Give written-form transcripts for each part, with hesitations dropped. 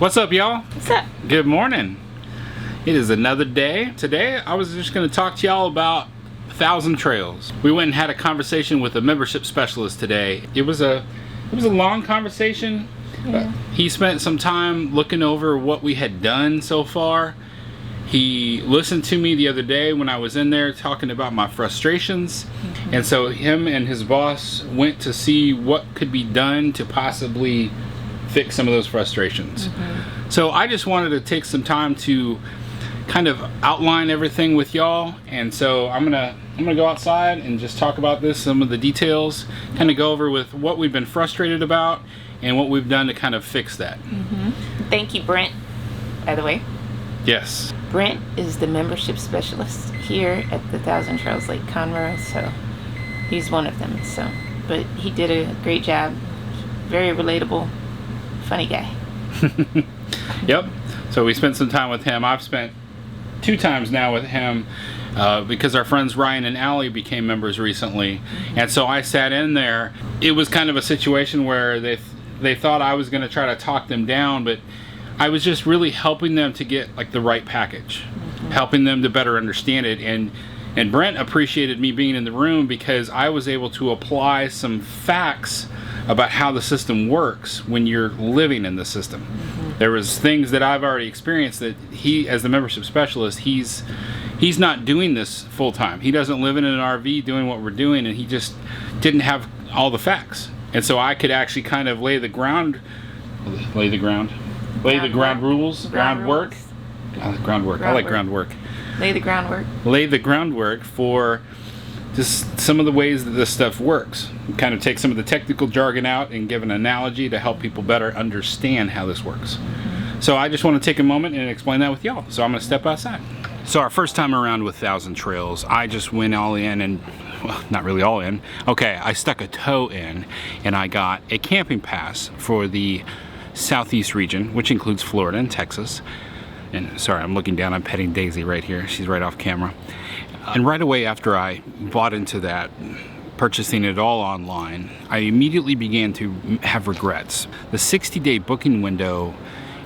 What's up, y'all? What's up? Good morning. It is another day. Today, I was just going to talk to y'all about 1,000 Trails. We went and had a conversation with a membership specialist today. It was a long conversation. Yeah. He spent some time looking over what we had done so far. He listened to me the other day when I was in there talking about my frustrations. And so him and his boss went to see what could be done to possibly fix some of those frustrations. So I just wanted to take some time to kind of outline everything with y'all. And so I'm gonna go outside and just talk about this, some of the details, kind of go over with what we've been frustrated about and what we've done to kind of fix that. Thank you, Brent, by the way. Yes. Brent is the membership specialist here at the 1,000 Trails Lake Conroe, so he's one of them. So, but he did a great job. Very relatable, funny guy. Yep. So we spent some time with him. I've spent 2 times now with him because our friends Ryan and Allie became members recently, and so I sat in there. It was kind of a situation where they thought I was going to try to talk them down, but I was just really helping them to get like the right package, helping them to better understand it. And Brent appreciated me being in the room because I was able to apply some facts about how the system works when you're living in the system. There was things that I've already experienced that he, as the membership specialist, he's not doing this full time. He doesn't live in an RV doing what we're doing, and he just didn't have all the facts. And so I could actually kind of lay the groundwork. I like groundwork. Lay the groundwork. Lay the groundwork for just some of the ways that this stuff works. Kind of take some of the technical jargon out and give an analogy to help people better understand how this works. So I just want to take a moment and explain that with y'all. So I'm going to step outside. So our first time around with 1,000 Trails, I just went all in and, well, not really all in. Okay, I stuck a toe in and I got a camping pass for the Southeast region, which includes Florida and Texas. And sorry, I'm looking down, I'm petting Daisy right here. She's right off camera. And right away after I bought into that, purchasing it all online, I immediately began to have regrets. The 60-day booking window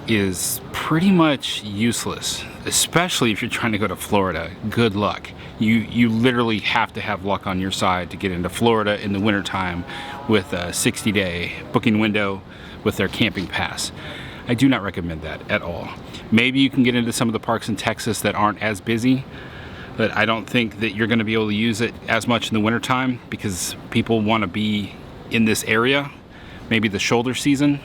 is pretty much useless, especially if you're trying to go to Florida. Good luck. You literally have to have luck on your side to get into Florida in the wintertime with a 60-day booking window with their camping pass. I do not recommend that at all. Maybe you can get into some of the parks in Texas that aren't as busy, but I don't think that you're going to be able to use it as much in the wintertime because people want to be in this area. Maybe the shoulder season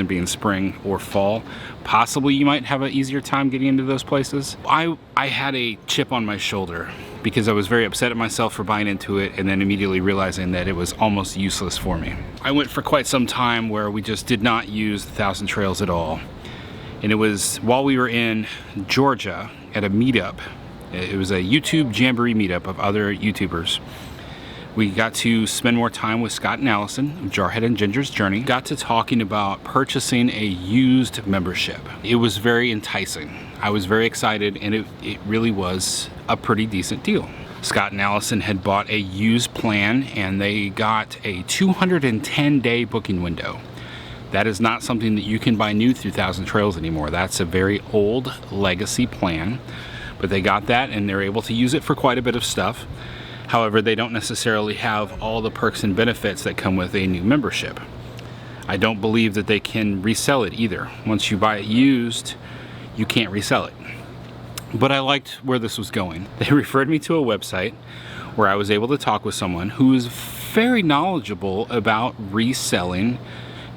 being spring or fall. Possibly you might have an easier time getting into those places. I had a chip on my shoulder because I was very upset at myself for buying into it and then immediately realizing that it was almost useless for me. I went for quite some time where we just did not use the 1,000 Trails at all. And it was while we were in Georgia at a meetup. It was a YouTube Jamboree meetup of other YouTubers. We got to spend more time with Scott and Allison of Jarhead and Ginger's Journey. Got to talking about purchasing a used membership. It was very enticing. I was very excited, and it really was a pretty decent deal. Scott and Allison had bought a used plan, and they got a 210-day booking window. That is not something that you can buy new through 1,000 Trails anymore. That's a very old legacy plan, but they got that, and they're able to use it for quite a bit of stuff. However, they don't necessarily have all the perks and benefits that come with a new membership. I don't believe that they can resell it either. Once you buy it used, you can't resell it. But I liked where this was going. They referred me to a website where I was able to talk with someone who is very knowledgeable about reselling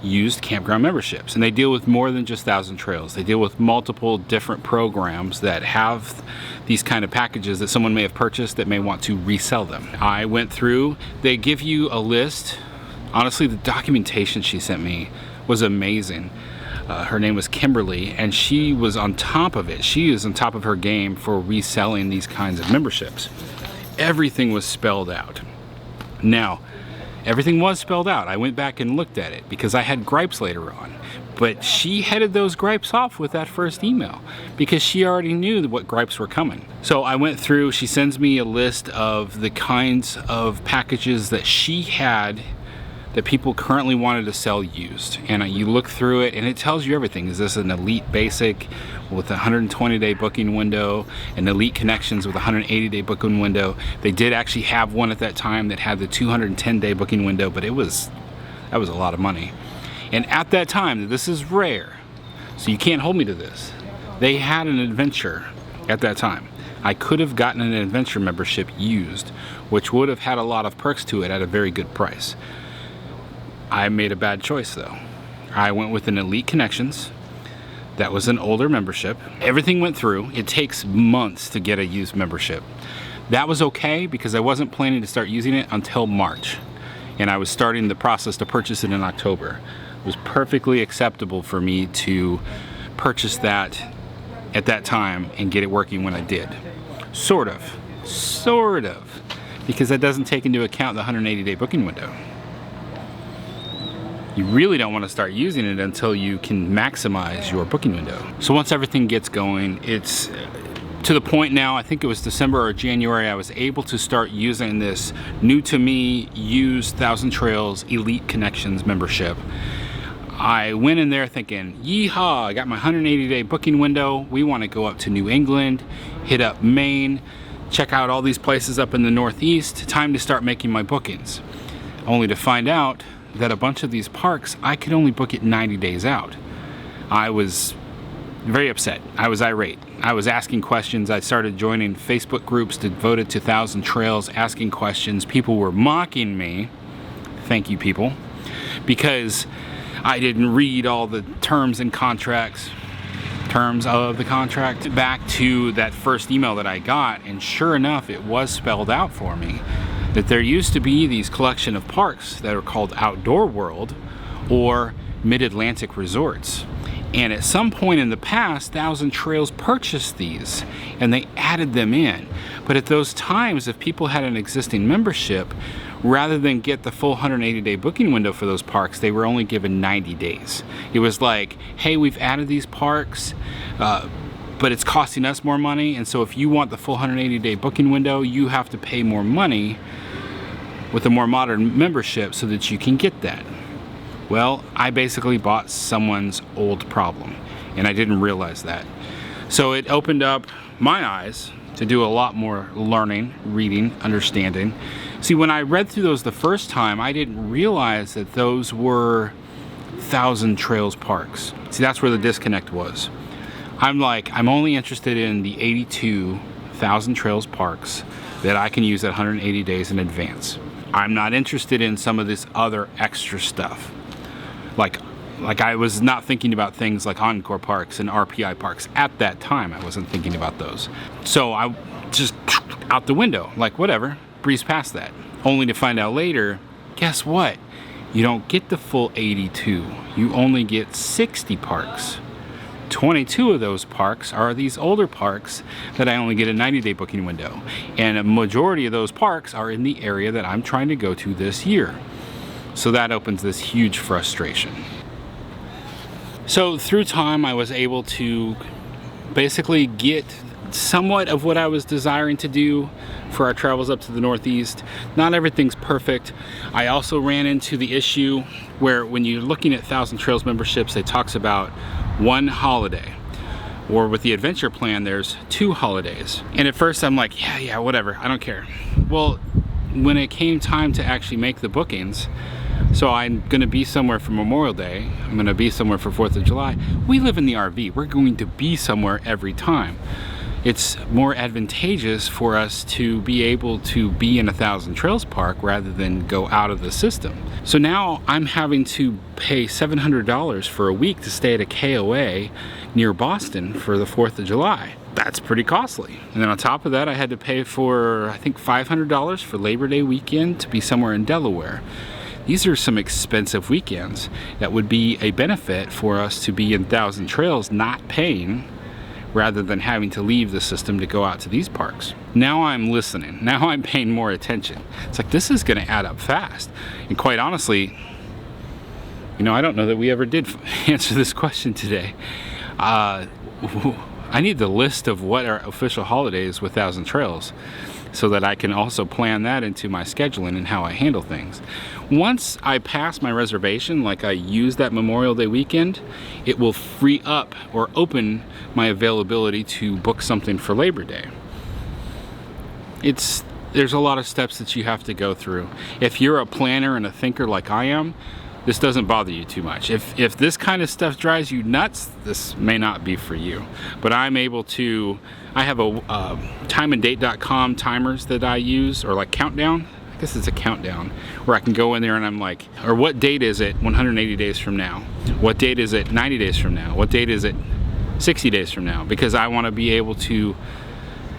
used campground memberships. And they deal with more than just 1,000 Trails. They deal with multiple different programs that have these kind of packages that someone may have purchased that may want to resell them. I went through, they give you a list. Honestly, the documentation she sent me was amazing. Her name was Kimberly, and she was on top of it. She is on top of her game for reselling these kinds of memberships. Everything was spelled out. Now, everything was spelled out. I went back and looked at it because I had gripes later on. But she headed those gripes off with that first email because she already knew what gripes were coming. So I went through, she sends me a list of the kinds of packages that she had that people currently wanted to sell used, and you look through it and it tells you everything. Is this an elite basic with a 120-day booking window, an elite connections with a 180-day booking window? They did actually have one at that time that had the 210-day booking window, but that was a lot of money. And at that time, this is rare, so you can't hold me to this, they had an adventure at that time. I could have gotten an adventure membership used, which would have had a lot of perks to it at a very good price. I made a bad choice though. I went with an Elite Connections. That was an older membership. Everything went through. It takes months to get a used membership. That was okay because I wasn't planning to start using it until March. And I was starting the process to purchase it in October. It was perfectly acceptable for me to purchase that at that time and get it working when I did. Sort of. Because that doesn't take into account the 180-day booking window. You really don't want to start using it until you can maximize your booking window. So once everything gets going, it's to the point now, I think it was December or January, I was able to start using this new to me used Thousand Trails Elite Connections membership. I went in there thinking, yeehaw, I got my 180-day booking window. We want to go up to New England, hit up Maine, check out all these places up in the Northeast. Time to start making my bookings. Only to find out that a bunch of these parks, I could only book it 90 days out. I was very upset. I was irate. I was asking questions. I started joining Facebook groups devoted to Thousand Trails, asking questions. People were mocking me. Thank you, people. Because I didn't read all the terms of the contract back to that first email that I got, and sure enough, it was spelled out for me that there used to be these collection of parks that are called Outdoor World or Mid-Atlantic Resorts. And at some point in the past, Thousand Trails purchased these and they added them in. But at those times, if people had an existing membership, rather than get the full 180-day booking window for those parks, they were only given 90 days. It was like, hey, we've added these parks, but it's costing us more money, and so if you want the full 180-day booking window, you have to pay more money with a more modern membership so that you can get that. Well, I basically bought someone's old problem, and I didn't realize that. So it opened up my eyes to do a lot more learning, reading, understanding. See, when I read through those the first time, I didn't realize that those were Thousand Trails parks. See, that's where the disconnect was. I'm only interested in the 82 Thousand Trails parks that I can use at 180 days in advance. I'm not interested in some of this other extra stuff. Like I was not thinking about things like Encore parks and RPI parks. At that time, I wasn't thinking about those. So I just out the window, like whatever, breeze past that. Only to find out later, guess what? You don't get the full 82. You only get 60 parks. 22 of those parks are these older parks that I only get a 90-day booking window. And a majority of those parks are in the area that I'm trying to go to this year. So that opens this huge frustration. So through time, I was able to basically get somewhat of what I was desiring to do for our travels up to the Northeast. Not everything's perfect. I also ran into the issue where when you're looking at Thousand Trails memberships, it talks about one holiday. Or with the adventure plan, there's 2 holidays. And at first I'm like, yeah, whatever, I don't care. Well, when it came time to actually make the bookings, so I'm gonna be somewhere for Memorial Day, I'm gonna be somewhere for 4th of July. We live in the RV, we're going to be somewhere every time. It's more advantageous for us to be able to be in a Thousand Trails park rather than go out of the system. So now I'm having to pay $700 for a week to stay at a KOA near Boston for the 4th of July. That's pretty costly. And then on top of that, I had to pay for, I think, $500 for Labor Day weekend to be somewhere in Delaware. These are some expensive weekends that would be a benefit for us to be in Thousand Trails not paying, rather than having to leave the system to go out to these parks. Now I'm listening. Now I'm paying more attention. It's like, this is gonna add up fast. And quite honestly, I don't know that we ever did answer this question today. I need the list of what are official holidays with Thousand Trails. so that I can also plan that into my scheduling and how I handle things. Once I pass my reservation, like I use that Memorial Day weekend, it will free up or open my availability to book something for Labor Day. There's a lot of steps that you have to go through. If you're a planner and a thinker like I am, this doesn't bother you too much. If this kind of stuff drives you nuts, this may not be for you. But I'm able to, I have a timeanddate.com timers that I use, or like countdown. I guess it's a countdown, where I can go in there and I'm like, or what date is it 180 days from now? What date is it 90 days from now? What date is it 60 days from now? Because I want to be able to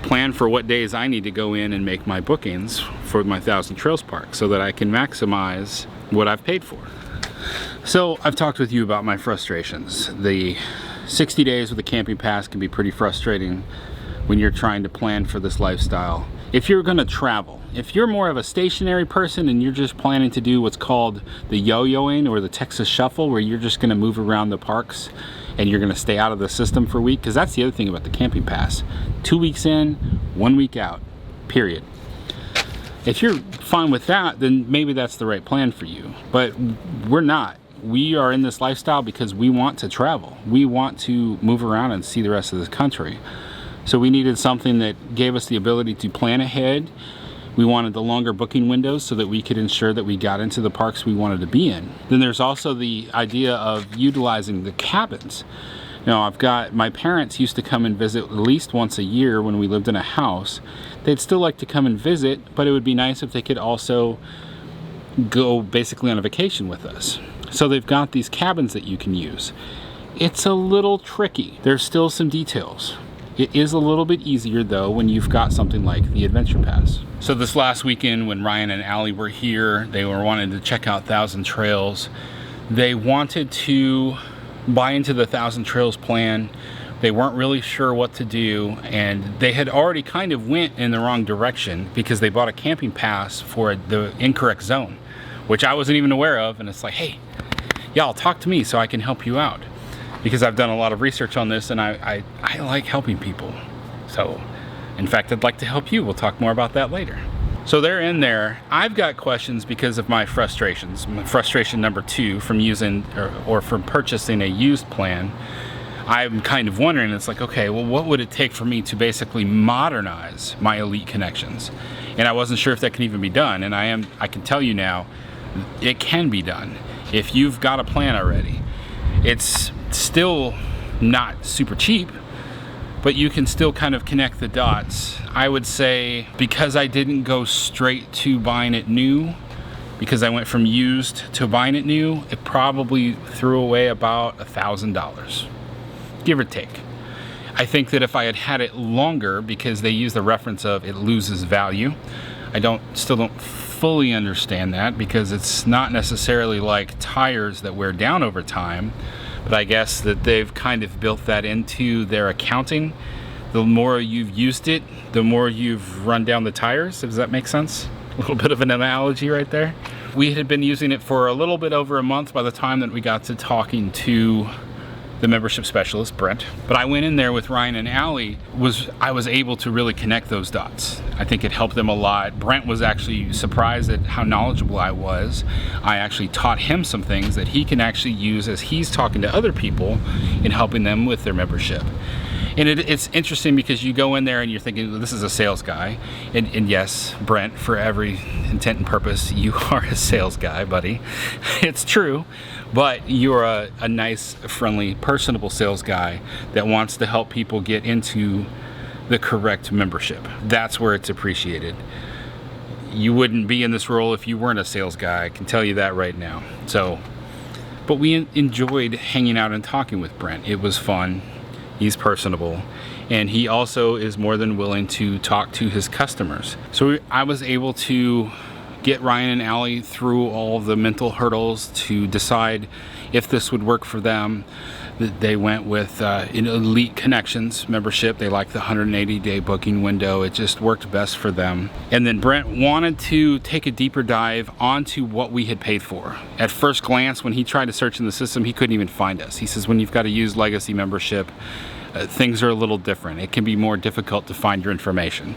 plan for what days I need to go in and make my bookings for my Thousand Trails Park so that I can maximize what I've paid for. So I've talked with you about my frustrations. The 60 days with a camping pass can be pretty frustrating when you're trying to plan for this lifestyle. If you're going to travel, if you're more of a stationary person and you're just planning to do what's called the yo-yoing or the Texas Shuffle, where you're just going to move around the parks and you're going to stay out of the system for a week, because that's the other thing about the camping pass. 2 weeks in, 1 week out, period. If you're fine with that, then maybe that's the right plan for you. But we're not. We are in this lifestyle because we want to travel. We want to move around and see the rest of this country. So we needed something that gave us the ability to plan ahead. We wanted the longer booking windows so that we could ensure that we got into the parks we wanted to be in. Then there's also the idea of utilizing the cabins. Now, I've got, my parents used to come and visit at least once a year when we lived in a house. They'd still like to come and visit, but it would be nice if they could also go basically on a vacation with us. So they've got these cabins that you can use. It's a little tricky. There's still some details. It is a little bit easier though when you've got something like the Adventure Pass. So this last weekend when Ryan and Allie were here, they were wanting to check out Thousand Trails. They wanted to buy into the Thousand Trails plan. They weren't really sure what to do, and they had already kind of went in the wrong direction because they bought a camping pass for the incorrect zone, which I wasn't even aware of. And it's like, hey, y'all talk to me so I can help you out, because I've done a lot of research on this and I like helping people. So in fact, I'd like to help you. We'll talk more about that later. So they're in there. I've got questions because of my frustrations. My frustration number 2 from using or from purchasing a used plan. I'm kind of wondering, it's like, okay, well, what would it take for me to basically modernize my Elite connections? And I wasn't sure if that can even be done. And I can tell you now, it can be done if you've got a plan already. It's still not super cheap, but you can still kind of connect the dots. I would say, because I didn't go straight to buying it new, because I went from used to buying it new, it probably threw away about $1,000, give or take. I think that if I had had it longer, because they use the reference of it loses value, I still don't fully understand that, because it's not necessarily like tires that wear down over time. But I guess that they've kind of built that into their accounting. The more you've used it, the more you've run down the tires. Does that make sense? A little bit of an analogy right there. We had been using it for a little bit over a month by the time that we got to talking to the membership specialist, Brent. But I went in there with Ryan and Allie, I was able to really connect those dots. I think it helped them a lot. Brent was actually surprised at how knowledgeable I was. I actually taught him some things that he can actually use as he's talking to other people in helping them with their membership. And it's interesting because you go in there and you're thinking, well, this is a sales guy. And yes, Brent, for every intent and purpose, you are a sales guy, buddy. It's true. But you're a nice, friendly, personable sales guy that wants to help people get into the correct membership. That's where it's appreciated. You wouldn't be in this role if you weren't a sales guy. I can tell you that right now. But we enjoyed hanging out and talking with Brent. It was fun. He's personable, and he also is more than willing to talk to his customers. So I was able to get Ryan and Allie through all of the mental hurdles to decide if this would work for them. They went with an Elite Connections membership. They like the 180-day booking window. It just worked best for them. And then Brent wanted to take a deeper dive onto what we had paid for. At first glance, when he tried to search in the system, he couldn't even find us. He says when you've got a used legacy membership, things are a little different. It can be more difficult to find your information.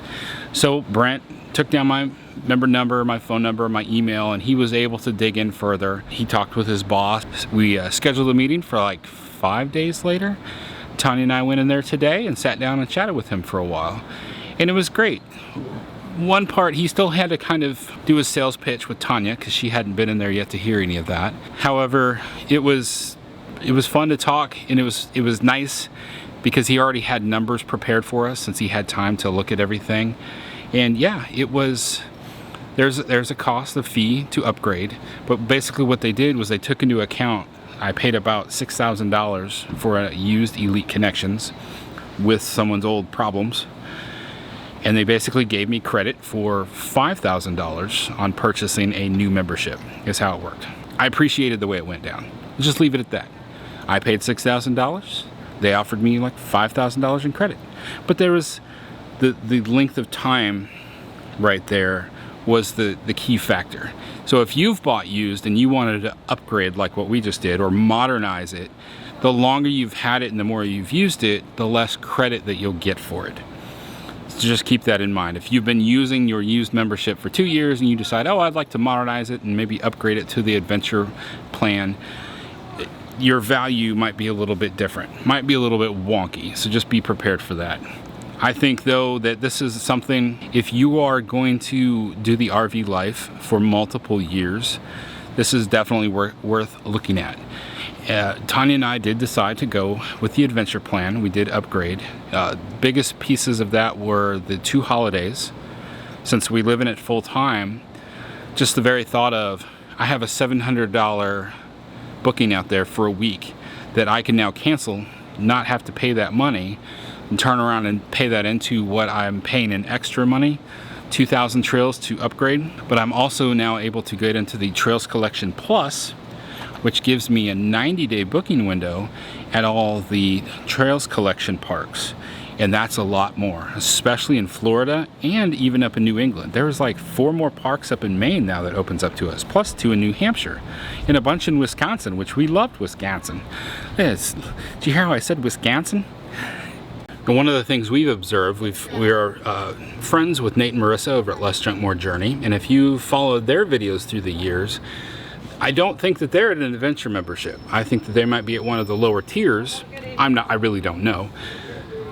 So Brent took down my member number, my phone number, my email, and he was able to dig in further. He talked with his boss. We scheduled a meeting for like 5 days later. Tanya and I went in there today and sat down and chatted with him for a while. And it was great. One part, he still had to kind of do a sales pitch with Tanya because she hadn't been in there yet to hear any of that. However, it was fun to talk, and it was nice because he already had numbers prepared for us since he had time to look at everything. And yeah, there's a cost, a fee to upgrade, but basically what they did was they took into account, I paid about $6,000 for a used Elite Connections with someone's old problems, and they basically gave me credit for $5,000 on purchasing a new membership, is how it worked. I appreciated the way it went down. Let's just leave it at that. I paid $6,000. They offered me like $5,000 in credit. But there was the length of time right there was the key factor. So if you've bought used and you wanted to upgrade like what we just did or modernize it, the longer you've had it and the more you've used it, the less credit that you'll get for it. So just keep that in mind. If you've been using your used membership for 2 years and you decide, oh, I'd like to modernize it and maybe upgrade it to the adventure plan, your value might be a little bit different, might be a little bit wonky, so just be prepared for that. I think though that this is something, if you are going to do the RV life for multiple years, this is definitely worth looking at. Tanya and I did decide to go with the adventure plan. We did upgrade. Biggest pieces of that were the 2 holidays. Since we live in it full time, just the very thought of, I have a $700 booking out there for a week that I can now cancel, not have to pay that money, and turn around and pay that into what I'm paying in extra money, 2,000 trails to upgrade. But I'm also now able to get into the Trails Collection Plus, which gives me a 90-day booking window at all the Trails Collection parks. And that's a lot more, especially in Florida and even up in New England. There's like 4 more parks up in Maine now that opens up to us, plus 2 in New Hampshire, and a bunch in Wisconsin, which we loved Wisconsin. Did you hear how I said Wisconsin? And one of the things we've observed, we are friends with Nate and Marissa over at Less Junk More Journey, and if you followed their videos through the years, I don't think that they're at an adventure membership. I think that they might be at one of the lower tiers. I really don't know.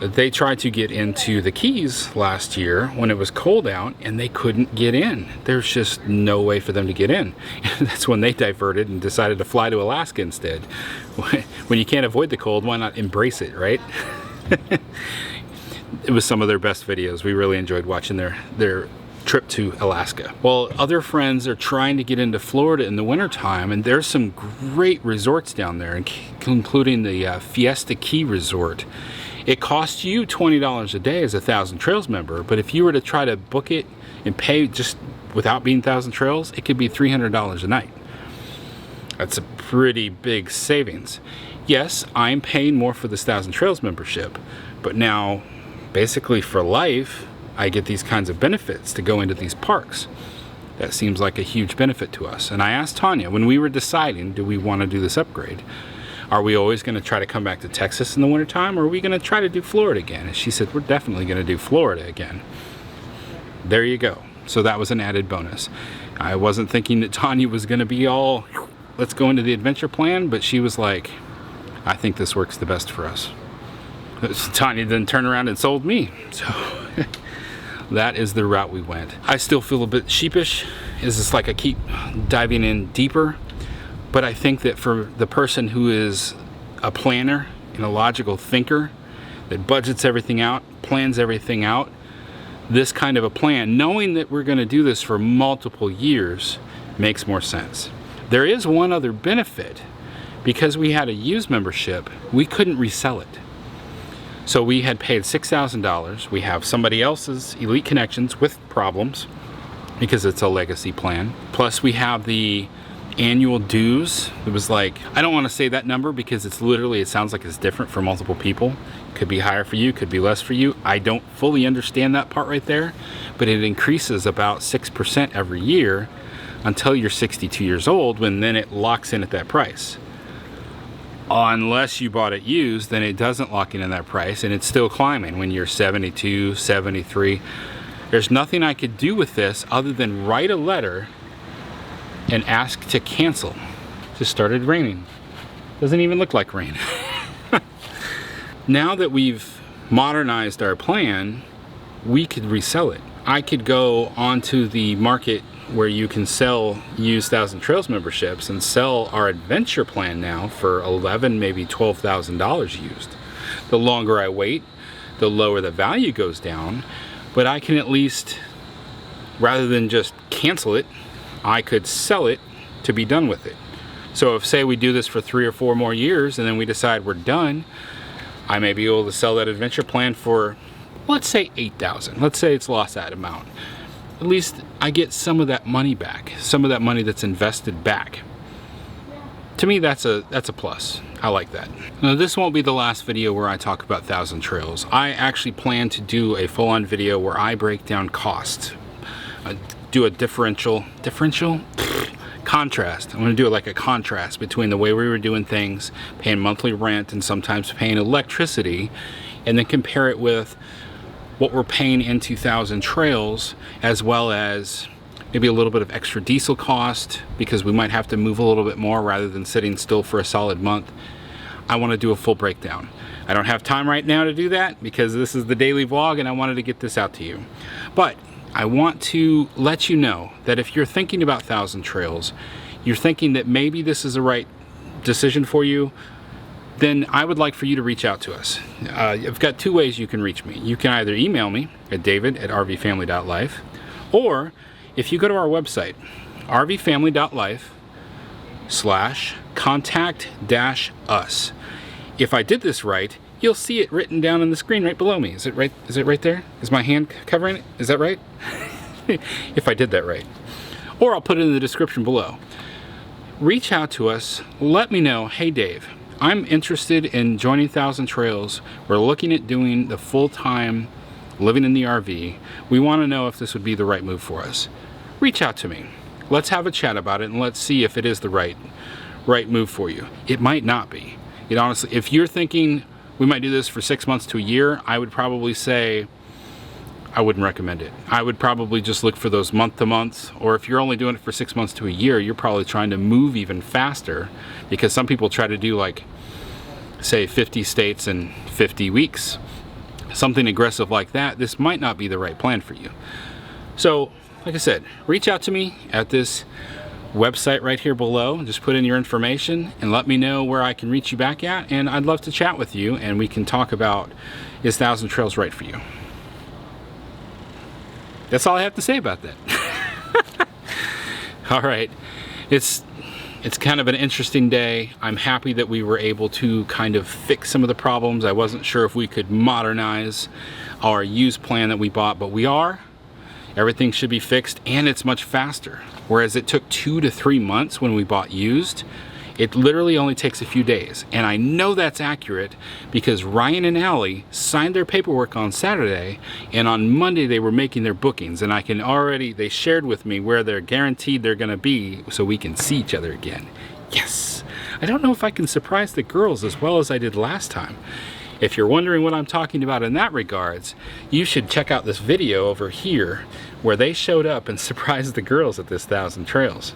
They tried to get into the Keys last year when it was cold out, and they couldn't get in. There's just no way for them to get in. That's when they diverted and decided to fly to Alaska instead. When you can't avoid the cold, why not embrace it, right? It was some of their best videos. We really enjoyed watching their trip to Alaska. Well, other friends are trying to get into Florida in the wintertime, and there's some great resorts down there, including the Fiesta Key Resort. It costs you $20 a day as a 1,000 Trails member, but if you were to try to book it and pay just without being 1,000 Trails, it could be $300 a night. That's a pretty big savings. Yes, I'm paying more for this 1,000 Trails membership, but now basically for life, I get these kinds of benefits to go into these parks. That seems like a huge benefit to us. And I asked Tanya, when we were deciding, do we want to do this upgrade? Are we always going to try to come back to Texas in the wintertime, or are we going to try to do Florida again? And she said, we're definitely going to do Florida again. There you go. So that was an added bonus. I wasn't thinking that Tanya was going to be all, let's go into the adventure plan, but she was like, I think this works the best for us. Tanya then turned around and sold me. So that is the route we went. I still feel a bit sheepish. It's just like I keep diving in deeper. But I think that for the person who is a planner and a logical thinker that budgets everything out, plans everything out, this kind of a plan, knowing that we're going to do this for multiple years, makes more sense. There is one other benefit. Because we had a used membership, we couldn't resell it. So we had paid $6,000. We have somebody else's Elite Connections with problems because it's a legacy plan. Plus we have the annual dues. It was like, I don't want to say that number because it's literally, it sounds like it's different for multiple people. Could be higher for you, could be less for you. I don't fully understand that part right there, but it increases about 6% every year until you're 62 years old, when then it locks in at that price. Unless you bought it used, then it doesn't lock in at that price, and it's still climbing when you're 72, 73. There's nothing I could do with this other than write a letter and ask to cancel. Just started raining. Doesn't even look like rain. Now that we've modernized our plan, we could resell it. I could go onto the market where you can sell used Thousand Trails memberships and sell our adventure plan now for $11,000, maybe $12,000 used. The longer I wait, the lower the value goes down, but I can at least, rather than just cancel it, I could sell it to be done with it. So if, say, we do this for 3 or 4 more years and then we decide we're done, I may be able to sell that adventure plan for, let's say, $8,000. Let's say it's lost that amount. At least I get some of that money back, some of that money that's invested back. To me, that's a plus. I like that. Now, this won't be the last video where I talk about Thousand Trails. I actually plan to do a full-on video where I break down costs. Do a contrast. I'm going to do it like a contrast between the way we were doing things, paying monthly rent and sometimes paying electricity, and then compare it with what we're paying into Thousand Trails, as well as maybe a little bit of extra diesel cost because we might have to move a little bit more rather than sitting still for a solid month. I want to do a full breakdown. I don't have time right now to do that because this is the daily vlog and I wanted to get this out to you. But I want to let you know that if you're thinking about Thousand Trails, you're thinking that maybe this is the right decision for you, then I would like for you to reach out to us. I've got 2 ways you can reach me. You can either email me at david@rvfamily.life, or if you go to our website, rvfamily.life/contact-us. If I did this right, you'll see it written down on the screen right below me. Is it right? Is it right there? Is my hand covering it? Is that right? If I did that right. Or I'll put it in the description below. Reach out to us. Let me know, hey Dave, I'm interested in joining Thousand Trails. We're looking at doing the full-time living in the RV. We want to know if this would be the right move for us. Reach out to me. Let's have a chat about it and let's see if it is the right move for you. It might not be. It honestly, if you're thinking we might do this for 6 months to a year, I would probably say I wouldn't recommend it. I would probably just look for those month-to-months, or if you're only doing it for 6 months to a year, you're probably trying to move even faster, because some people try to do, like, say 50 states in 50 weeks. Something aggressive like that. This might not be the right plan for you. So, like I said, reach out to me at this website right here below. Just put in your information and let me know where I can reach you back at, and I'd love to chat with you and we can talk about, is Thousand Trails right for you? That's all I have to say about that. All right, it's kind of an interesting day. I'm happy that we were able to kind of fix some of the problems. I wasn't sure if we could modernize our used plan that we bought, but we are. Everything should be fixed, and it's much faster. Whereas it took 2 to 3 months when we bought used, it literally only takes a few days. And I know that's accurate because Ryan and Allie signed their paperwork on Saturday, and on Monday they were making their bookings, and they shared with me where they're guaranteed they're gonna be so we can see each other again. Yes! I don't know if I can surprise the girls as well as I did last time. If you're wondering what I'm talking about in that regards, you should check out this video over here where they showed up and surprised the girls at this Thousand Trails.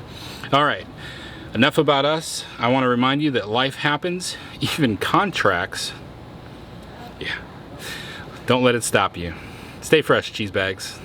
All right, enough about us. I want to remind you that life happens, even contracts. Yeah, don't let it stop you. Stay fresh, cheese bags.